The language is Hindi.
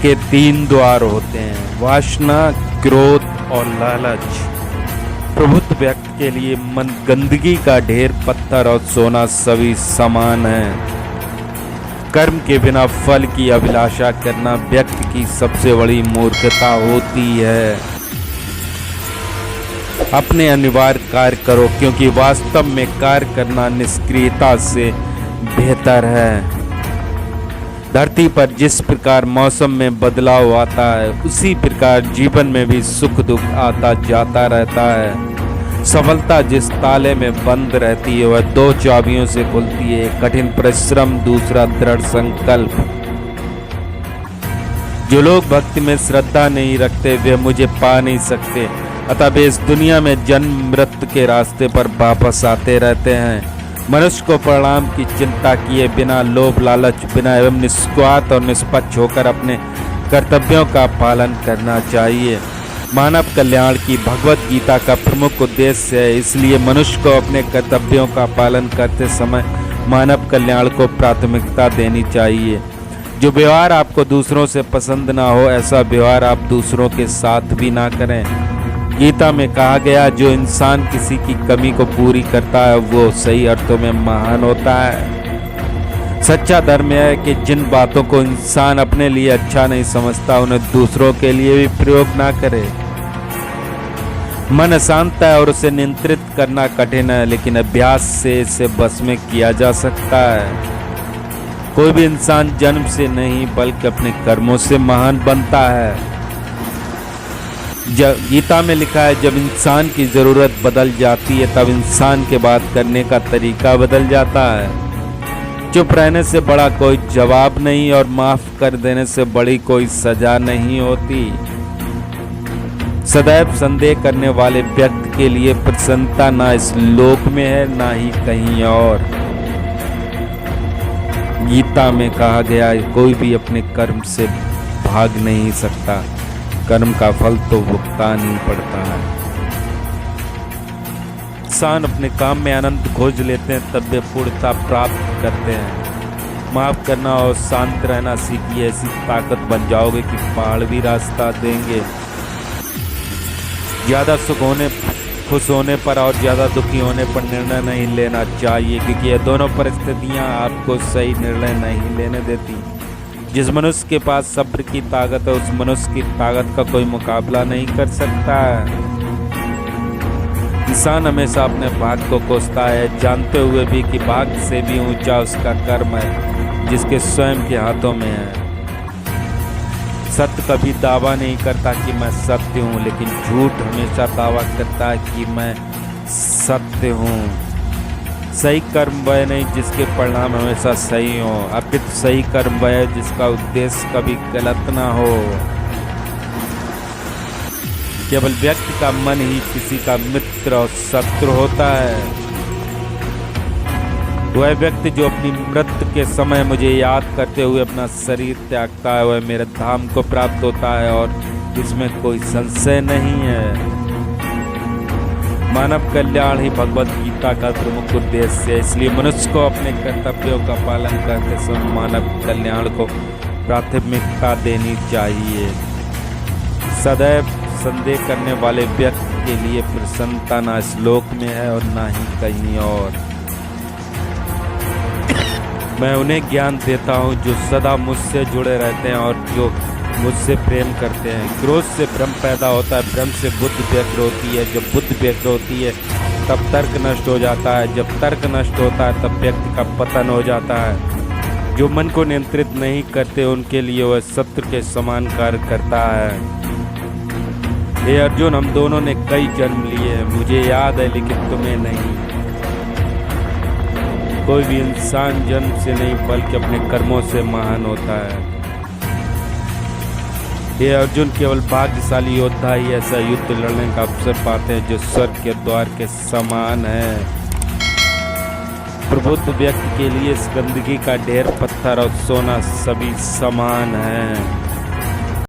के तीन द्वार होते हैं, वासना, क्रोध और लालच। प्रबुद्ध व्यक्ति के लिए मन गंदगी का ढेर, पत्थर और सोना सभी समान है। कर्म के बिना फल की अभिलाषा करना व्यक्ति की सबसे बड़ी मूर्खता होती है। अपने अनिवार्य कार्य करो, क्योंकि वास्तव में कार्य करना निष्क्रियता से बेहतर है। धरती पर जिस प्रकार मौसम में बदलाव आता है, उसी प्रकार जीवन में भी सुख दुख आता जाता रहता है। सफलता जिस ताले में बंद रहती है, वह दो चाबियों से खुलती है, कठिन परिश्रम, दूसरा दृढ़ संकल्प। जो लोग भक्ति में श्रद्धा नहीं रखते, वे मुझे पा नहीं सकते। अतः वे इस दुनिया में जन्म मृत्यु के रास्ते पर वापस आते रहते हैं। मनुष्य को परिणाम की चिंता किए बिना, लोभ लालच बिना एवं निस्वार्थ और निष्पक्ष होकर अपने कर्तव्यों का पालन करना चाहिए। मानव कल्याण की भगवत गीता का प्रमुख उद्देश्य है, इसलिए मनुष्य को अपने कर्तव्यों का पालन करते समय मानव कल्याण को प्राथमिकता देनी चाहिए। जो व्यवहार आपको दूसरों से पसंद ना हो, ऐसा व्यवहार आप दूसरों के साथ भी ना करें। गीता में कहा गया, जो इंसान किसी की कमी को पूरी करता है, वो सही अर्थों में महान होता है। सच्चा धर्म है कि जिन बातों को इंसान अपने लिए अच्छा नहीं समझता, उन्हें दूसरों के लिए भी प्रयोग ना करे। मन अशांत है और उसे नियंत्रित करना कठिन है, लेकिन अभ्यास से इसे बस में किया जा सकता है। कोई भी इंसान जन्म से नहीं बल्कि अपने कर्मों से महान बनता है। गीता में लिखा है, जब इंसान की ज़रूरत बदल जाती है, तब इंसान के बात करने का तरीका बदल जाता है। चुप रहने से बड़ा कोई जवाब नहीं और माफ़ कर देने से बड़ी कोई सजा नहीं होती। सदैव संदेह करने वाले व्यक्ति के लिए प्रसन्नता ना इस लोक में है, ना ही कहीं और। गीता में कहा गया है, कोई भी अपने कर्म से भाग नहीं सकता, कर्म का फल तो भुगतान ही पड़ता है। इंसान अपने काम में आनंद खोज लेते हैं, तब वे पूर्णता प्राप्त करते हैं। माफ करना और शांत रहना सीखिए, ऐसी ताकत बन जाओगे कि पहाड़ भी रास्ता देंगे। ज़्यादा खुश होने पर और ज़्यादा दुखी होने पर निर्णय नहीं लेना चाहिए, क्योंकि ये दोनों परिस्थितियां आपको सही निर्णय नहीं लेने देती। जिस मनुष्य के पास सब्र की ताकत है, उस मनुष्य की ताकत का कोई मुकाबला नहीं कर सकता है। इंसान हमेशा अपने भाग्य को कोसता है, जानते हुए भी कि भाग्य से भी ऊंचा उसका कर्म है, जिसके स्वयं के हाथों में है। सत्य कभी दावा नहीं करता कि मैं सत्य हूँ, लेकिन झूठ हमेशा दावा करता है कि मैं सत्य हूँ। सही कर्म वह नहीं जिसके परिणाम हमेशा सही हो, अपितु सही कर्म वह है जिसका उद्देश्य कभी गलत ना हो। केवल व्यक्ति का मन ही किसी का मित्र और शत्रु होता है। वह व्यक्ति जो अपनी मृत्यु के समय मुझे याद करते हुए अपना शरीर त्यागता है, वह मेरे धाम को प्राप्त होता है, और इसमें कोई संशय नहीं है। मानव कल्याण ही भगवत गीता का प्रमुख उद्देश्य है, इसलिए मनुष्य को अपने कर्तव्यों का पालन करते समय मानव कल्याण को प्राथमिकता देनी चाहिए। सदैव संदेह करने वाले व्यक्ति के लिए प्रसन्नता ना इस लोक में है और ना ही कहीं और। मैं उन्हें ज्ञान देता हूँ जो सदा मुझसे जुड़े रहते हैं और जो मुझसे प्रेम करते हैं। क्रोध से भ्रम पैदा होता है, भ्रम से बुद्धि व्यग्र होती है, जब बुद्धि व्यग्र होती है तब तर्क नष्ट हो जाता है, जब तर्क नष्ट होता है तब व्यक्ति का पतन हो जाता है। जो मन को नियंत्रित नहीं करते, उनके लिए वह शत्रु के समान कार्य करता है। हे अर्जुन, हम दोनों ने कई जन्म लिए हैं, मुझे याद है लेकिन तुम्हें नहीं। कोई भी इंसान जन्म से नहीं बल्कि अपने कर्मों से महान होता है। ये अर्जुन, केवल भाग्यशाली योद्धा ही ऐसा युद्ध लड़ने का अवसर पाते हैं जो स्वर्ग के द्वार के समान है। प्रबुद्ध व्यक्ति के लिए इस गंदगी का ढेर, पत्थर और सोना सभी समान है।